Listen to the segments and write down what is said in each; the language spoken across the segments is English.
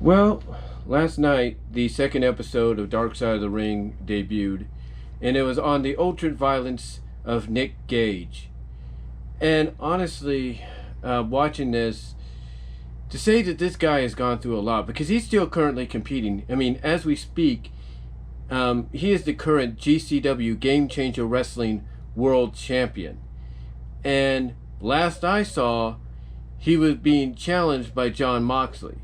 Well, last night the second episode of Dark Side of the Ring debuted, and it was on the ultimate violence of Nick Gage. And honestly, watching this, to say that this guy has gone through a lot, because he's still currently competing. I mean, as we speak, he is the current GCW Game Changer Wrestling World Champion. And last I saw, he was being challenged by Jon Moxley.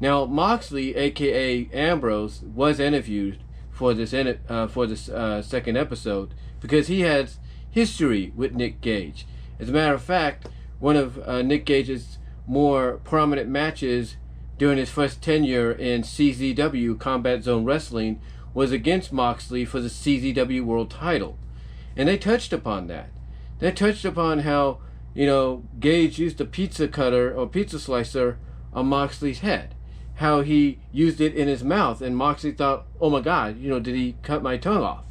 Now, Moxley, aka Ambrose, was interviewed for this second episode because he has history with Nick Gage. As a matter of fact, one of Nick Gage's more prominent matches during his first tenure in CZW, Combat Zone Wrestling, was against Moxley for the CZW World Title. And they touched upon that. They touched upon how, Gage used a pizza cutter or pizza slicer on Moxley's head. How he used it in his mouth, and Moxley thought, "Oh my God, did he cut my tongue off?"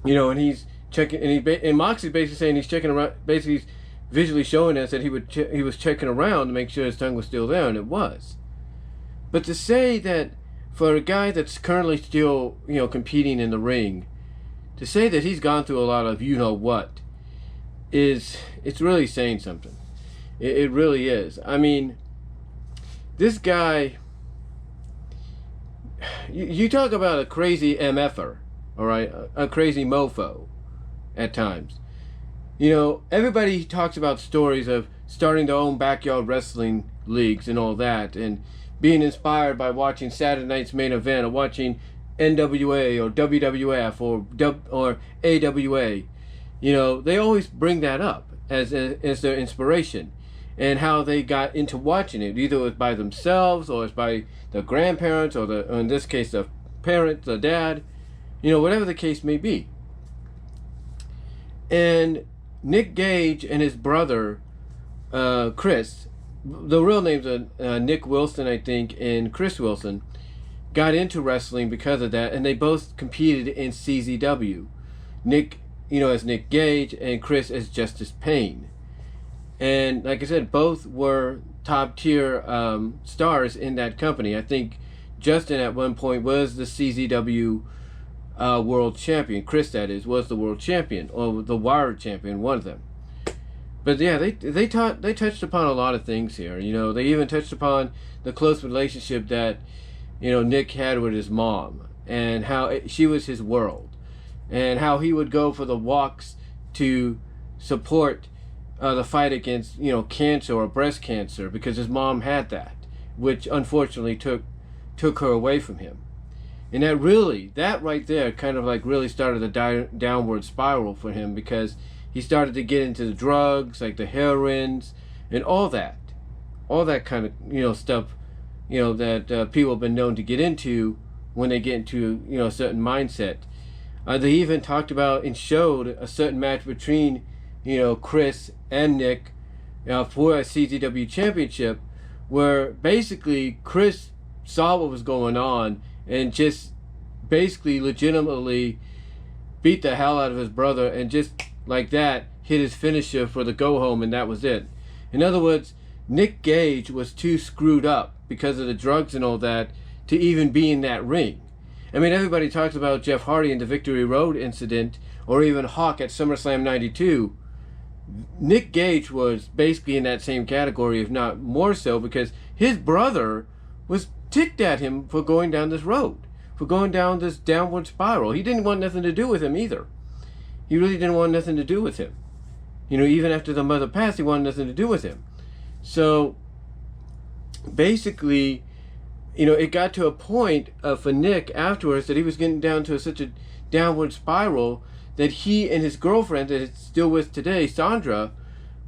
And he's checking, and Moxley basically saying he's checking around, basically visually showing us that he was checking around to make sure his tongue was still there, and it was. But to say that for a guy that's currently still, competing in the ring, to say that he's gone through a lot of what, it's really saying something. It really is. I mean, this guy, you talk about a crazy MFer, all right, a crazy mofo at times. Everybody talks about stories of starting their own backyard wrestling leagues and all that, and being inspired by watching Saturday Night's Main Event or watching NWA or WWF or AWA. They always bring that up as their inspiration. And how they got into watching it. Either it was by themselves, or it's by the grandparents, or in this case, the parent, the dad, whatever the case may be. And Nick Gage and his brother, Chris, the real names are Nick Wilson, I think, and Chris Wilson, got into wrestling because of that, and they both competed in CZW. Nick, as Nick Gage, and Chris as Justice Payne. And like I said, both were top tier stars in that company. I think Justin at one point was the CZW world champion. Chris, that is, was the world champion, or the Wired champion, one of them. But yeah, they touched upon a lot of things here. They even touched upon the close relationship that Nick had with his mom, and how she was his world, and how he would go for the walks to support the fight against cancer or breast cancer, because his mom had that, which unfortunately took her away from him. And that right there kind of like really started a downward spiral for him, because he started to get into the drugs, like the heroines and all that kind of stuff that people have been known to get into when they get into a certain mindset. They even talked about and showed a certain match between Chris and Nick for a CZW championship, where basically Chris saw what was going on and just basically legitimately beat the hell out of his brother, and just like that hit his finisher for the go home, and that was it. In other words, Nick Gage was too screwed up because of the drugs and all that to even be in that ring. I mean, everybody talks about Jeff Hardy and the Victory Road incident, or even Hawk at SummerSlam 92. Nick Gage was basically in that same category, if not more so, because his brother was ticked at him for going down this road, for going down this downward spiral. He didn't want nothing to do with him either. He really didn't want nothing to do with him. Even after the mother passed, he wanted nothing to do with him. So basically, it got to a point for Nick afterwards that he was getting down to such a downward spiral that he and his girlfriend, that is still with today, Sandra,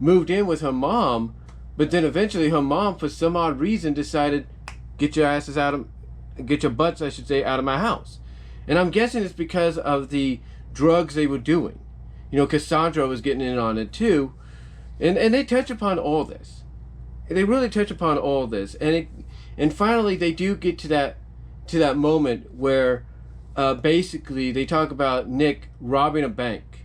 moved in with her mom, but then eventually her mom, for some odd reason, decided, get your butts, I should say, out of my house. And I'm guessing it's because of the drugs they were doing. Because Sandra was getting in on it too. And they touch upon all this. They really touch upon all this. And finally they do get to that moment where basically they talk about Nick robbing a bank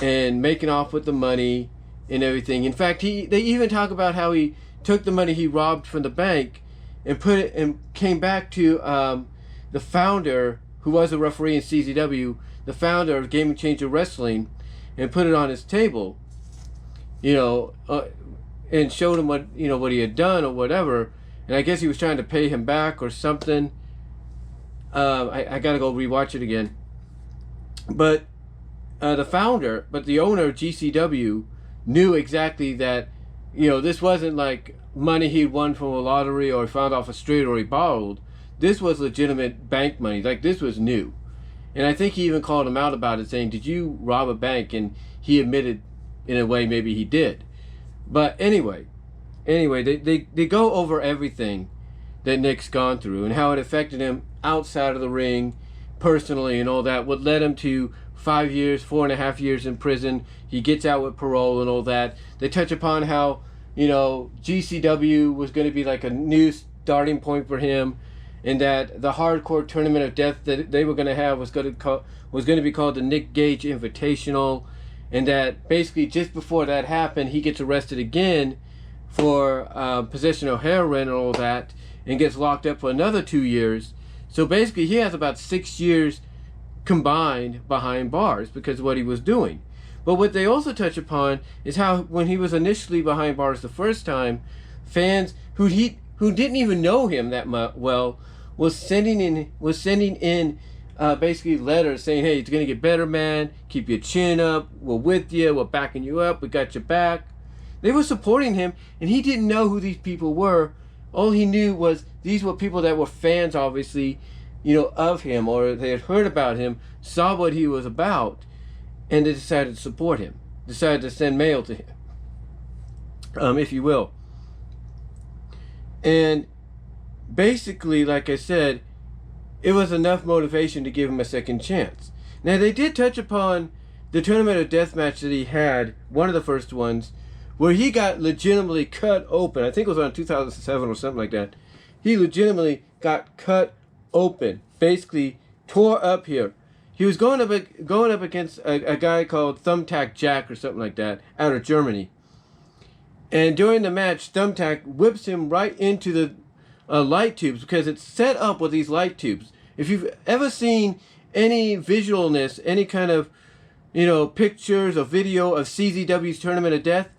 and making off with the money and everything. In fact, they even talk about how he took the money he robbed from the bank and came back to the founder, who was a referee in CZW, the founder of Game Changer Wrestling, and put it on his table, and showed him what he had done or whatever. And I guess he was trying to pay him back or something. I gotta go rewatch it again. But the owner of GCW knew exactly that, this wasn't like money he'd won from a lottery or he found off a street or he borrowed. This was legitimate bank money. Like, this was new. And I think he even called him out about it, saying, "Did you rob a bank?" And he admitted, in a way, maybe he did. But anyway, they go over everything that Nick's gone through and how it affected him outside of the ring, personally, and all that. What led him to 5 years, 4.5 years in prison. He gets out with parole and all that. They touch upon how, GCW was going to be like a new starting point for him, and that the hardcore tournament of death that they were going to have was going to be called the Nick Gage Invitational, and that basically just before that happened, he gets arrested again for possession of heroin and all that, and gets locked up for another 2 years. So basically, he has about 6 years combined behind bars because of what he was doing. But what they also touch upon is how, when he was initially behind bars the first time, fans who didn't even know him that well was sending in basically letters saying, "Hey, it's gonna get better, man. Keep your chin up. We're with you. We're backing you up. We got your back." They were supporting him, and he didn't know who these people were. All he knew was these were people that were fans, obviously, of him, or they had heard about him, saw what he was about, and they decided to support him, decided to send mail to him, if you will. And basically, like I said, it was enough motivation to give him a second chance. Now, they did touch upon the tournament of death match that he had, one of the first ones, where he got legitimately cut open. I think it was on 2007 or something like that. He legitimately got cut open, basically tore up here. He was going up against a guy called Thumbtack Jack or something like that, out of Germany. And during the match, Thumbtack whips him right into the light tubes, because it's set up with these light tubes. If you've ever seen any visualness, any kind of, pictures or video of CZW's Tournament of Death,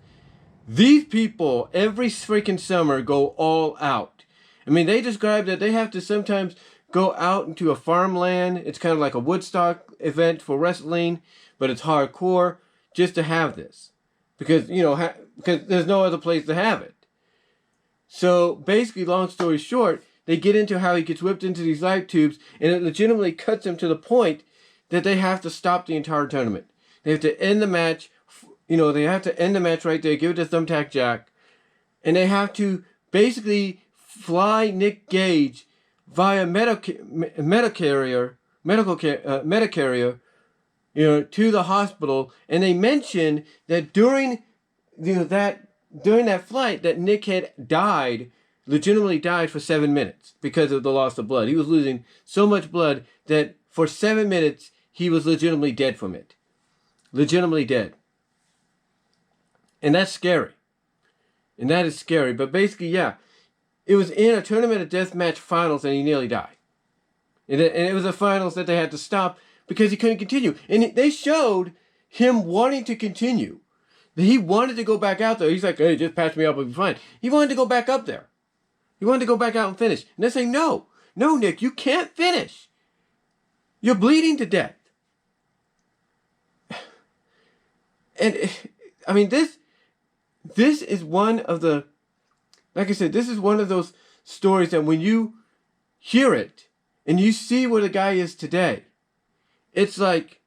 these people every freaking summer go all out. I mean, they describe that they have to sometimes go out into a farmland. It's kind of like a Woodstock event for wrestling, but it's hardcore, just to have this, because because there's no other place to have it. So basically, long story short, they get into how he gets whipped into these light tubes, and it legitimately cuts him to the point that they have to stop the entire tournament. They have to end the match. They have to end the match right there, give it to Thumbtack Jack, and they have to basically fly Nick Gage via metacarrier, to the hospital. And they mention that during that flight, that Nick had legitimately died for 7 minutes because of the loss of blood. He was losing so much blood that for 7 minutes he was legitimately dead from it. Legitimately dead. And that's scary. And that is scary. But basically, yeah, it was in a Tournament of Death match finals and he nearly died. And it was the finals that they had to stop because he couldn't continue. And they showed him wanting to continue. He wanted to go back out there. He's like, "Hey, just patch me up, I'll be fine." He wanted to go back up there. He wanted to go back out and finish. And they're saying, "No, Nick, you can't finish. You're bleeding to death." And, I mean, this is one of the, like I said, this is one of those stories that when you hear it and you see where the guy is today, it's like,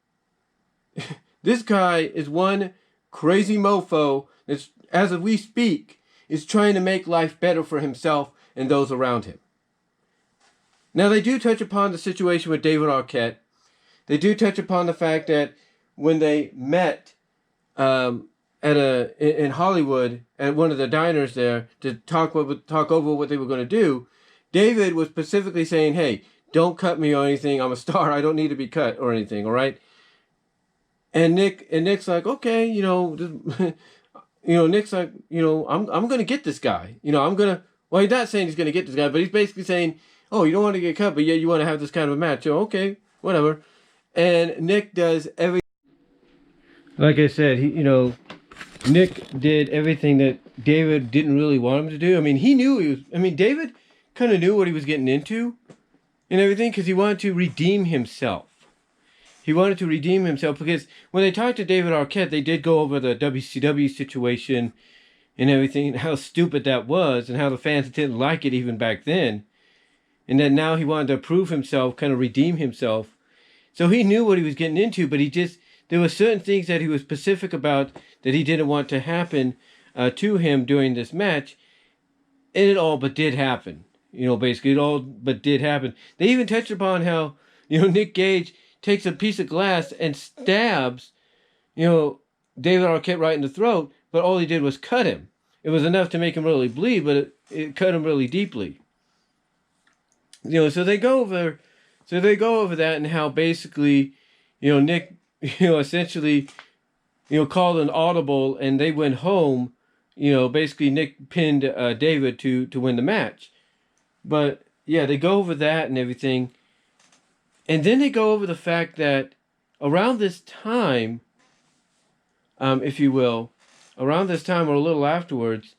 this guy is one crazy mofo that's, as we speak, is trying to make life better for himself and those around him. Now, they do touch upon the situation with David Arquette. They do touch upon the fact that when they met in Hollywood at one of the diners there to talk over what they were going to do, David was specifically saying, "Hey, don't cut me or anything. I'm a star. I don't need to be cut or anything. All right." And Nick's like, "Okay, Nick's like, I'm going to get this guy. I'm going to, Well, he's not saying he's going to get this guy, but he's basically saying, oh, you don't want to get cut, but yeah, you want to have this kind of a match. So, okay, whatever. And Nick does everything. Like I said, Nick did everything that David didn't really want him to do. I mean, he knew he was... I mean, David kind of knew what he was getting into and everything because he wanted to redeem himself. He wanted to redeem himself because when they talked to David Arquette, they did go over the WCW situation and everything, and how stupid that was, and how the fans didn't like it even back then. And that now he wanted to prove himself, kind of redeem himself. So he knew what he was getting into, but there were certain things that he was specific about that he didn't want to happen to him during this match. And it all but did happen. Basically, it all but did happen. They even touched upon how, Nick Gage takes a piece of glass and stabs, David Arquette right in the throat, but all he did was cut him. It was enough to make him really bleed, but it cut him really deeply. So they go over that and how basically, Nick, essentially, called an audible and they went home. Basically Nick pinned David to win the match. But yeah, they go over that and everything. And then they go over the fact that around this time, if you will, around this time or a little afterwards,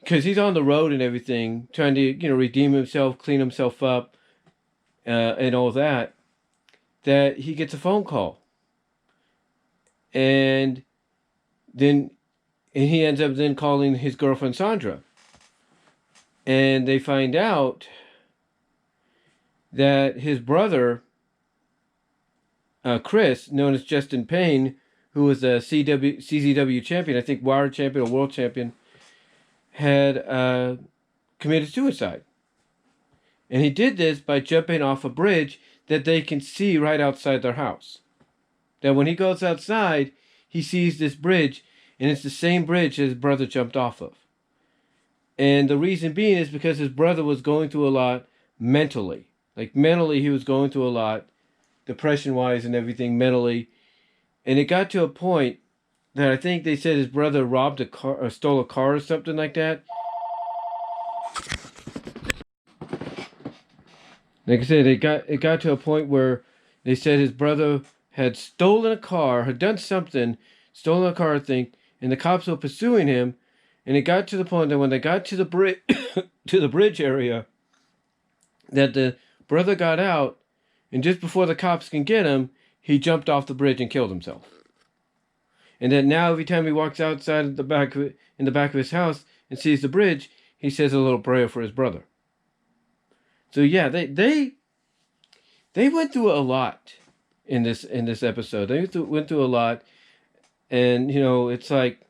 because he's on the road and everything, trying to, redeem himself, clean himself up, and all that, that he gets a phone call. And he ends up then calling his girlfriend Sandra. And they find out that his brother, Chris, known as Justin Payne, who was a CZW champion, I think Wired champion or world champion, had committed suicide. And he did this by jumping off a bridge that they can see right outside their house. That when he goes outside, he sees this bridge, and it's the same bridge his brother jumped off of. And the reason being is because his brother was going through a lot mentally. Like mentally, he was going through a lot, depression-wise and everything, mentally. And it got to a point that I think they said his brother robbed a car or stole a car or something like that. Like I said, it got to a point where they said his brother had stolen a car, had done something, stolen a car, I think, and the cops were pursuing him. And it got to the point that when they got to the bridge area, that the brother got out, and just before the cops can get him, he jumped off the bridge and killed himself. And then now every time he walks outside in the back of his house and sees the bridge, he says a little prayer for his brother. So yeah, they went through a lot in this episode. They went through a lot, and it's like,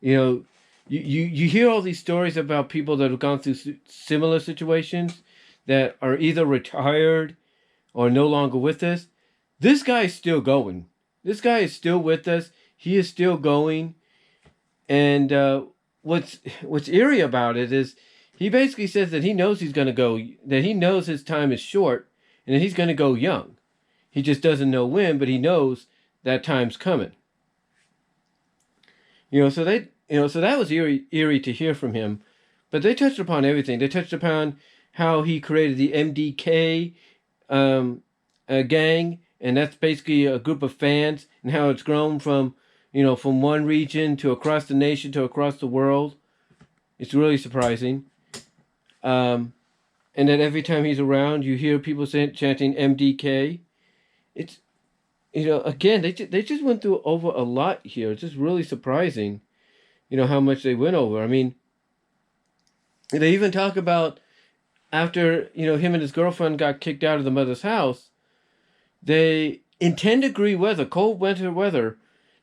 you hear all these stories about people that have gone through similar situations that are either retired or no longer with us. This guy is still going. This guy is still with us. He is still going. And what's eerie about it is he basically says that he knows he's going to go, that he knows his time is short and that he's going to go young. He just doesn't know when, but he knows that time's coming. So that was eerie to hear from him. But they touched upon everything. They touched upon how he created the MDK gang, and that's basically a group of fans, and how it's grown from one region to across the nation to across the world. It's really surprising. And that every time he's around, you hear people chanting MDK. It's, again, they just went through over a lot here. It's just really surprising, how much they went over. I mean, they even talk about after, him and his girlfriend got kicked out of the mother's house, they, in 10-degree weather, cold winter weather,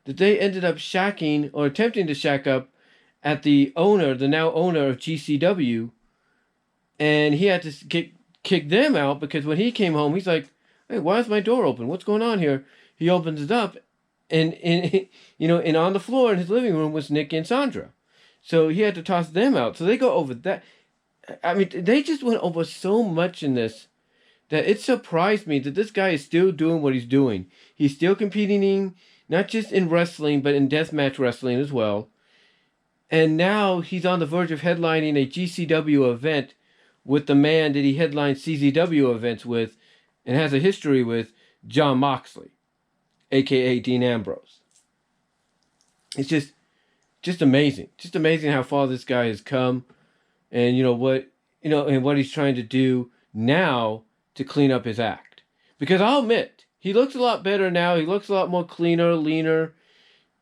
that they ended up shacking or attempting to shack up at the now owner of GCW, and he had to kick them out because when he came home, he's like, hey, why is my door open? What's going on here? He opens it up, and on the floor in his living room was Nick and Sandra. So he had to toss them out. So they go over that. I mean, they just went over so much in this that it surprised me that this guy is still doing what he's doing. He's still competing, not just in wrestling, but in deathmatch wrestling as well. And now he's on the verge of headlining a GCW event with the man that he headlined CZW events with and has a history with, Jon Moxley, a.k.a. Dean Ambrose. It's just amazing. Just amazing how far this guy has come, and and what he's trying to do now to clean up his act. Because I'll admit, he looks a lot better now. He looks a lot more cleaner, leaner.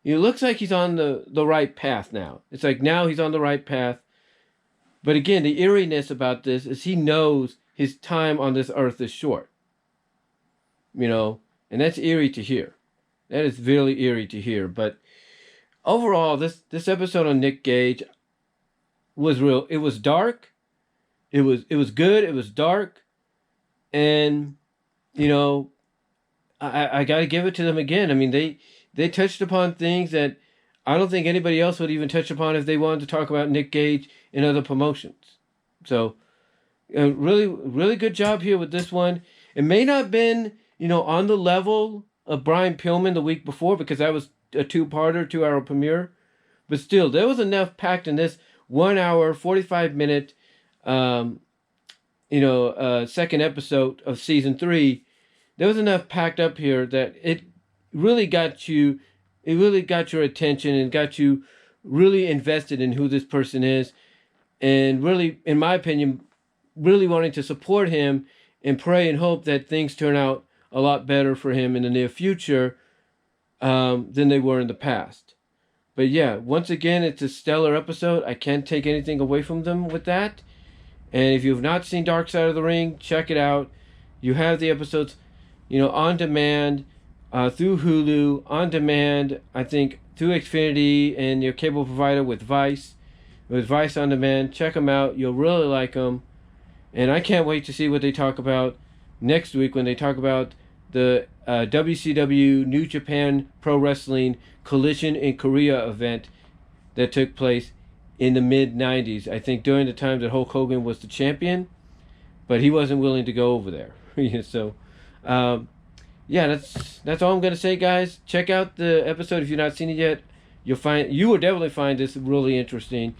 It looks like he's on the right path now. It's like now he's on the right path. But again, the eeriness about this is he knows his time on this earth is short. And that's eerie to hear. That is really eerie to hear. But overall, this episode on Nick Gage was real. It was dark. It was good. It was dark. And, I got to give it to them again. I mean, they touched upon things that I don't think anybody else would even touch upon if they wanted to talk about Nick Gage in other promotions. So, really, really good job here with this one. It may not have been, on the level of Brian Pillman the week before, because that was a 2-hour premiere. But still, there was enough packed in this 1 hour, 45-minute, second episode of season 3. There was enough packed up here that it really got your attention and got you really invested in who this person is, and really, in my opinion, really wanting to support him and pray and hope that things turn out a lot better for him in the near future than they were in the past. But yeah, once again, it's a stellar episode. I can't take anything away from them with that. And if you've not seen Dark Side of the Ring, check it out. You have the episodes, on demand, through Hulu, on demand, I think, through Xfinity and your cable provider with Vice on demand. Check them out. You'll really like them. And I can't wait to see what they talk about next week when they talk about the WCW New Japan Pro Wrestling Collision in Korea event that took place in the mid-90s. I think during the time that Hulk Hogan was the champion, but he wasn't willing to go over there. So, yeah, that's all I'm gonna say, guys. Check out the episode if you've not seen it yet. You will definitely find this really interesting,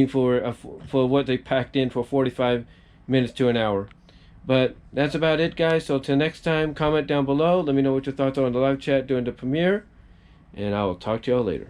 for what they packed in for 45 minutes to an hour. But that's about it, guys. So till next time, comment down below. Let me know what your thoughts are on the live chat during the premiere, and I will talk to y'all later.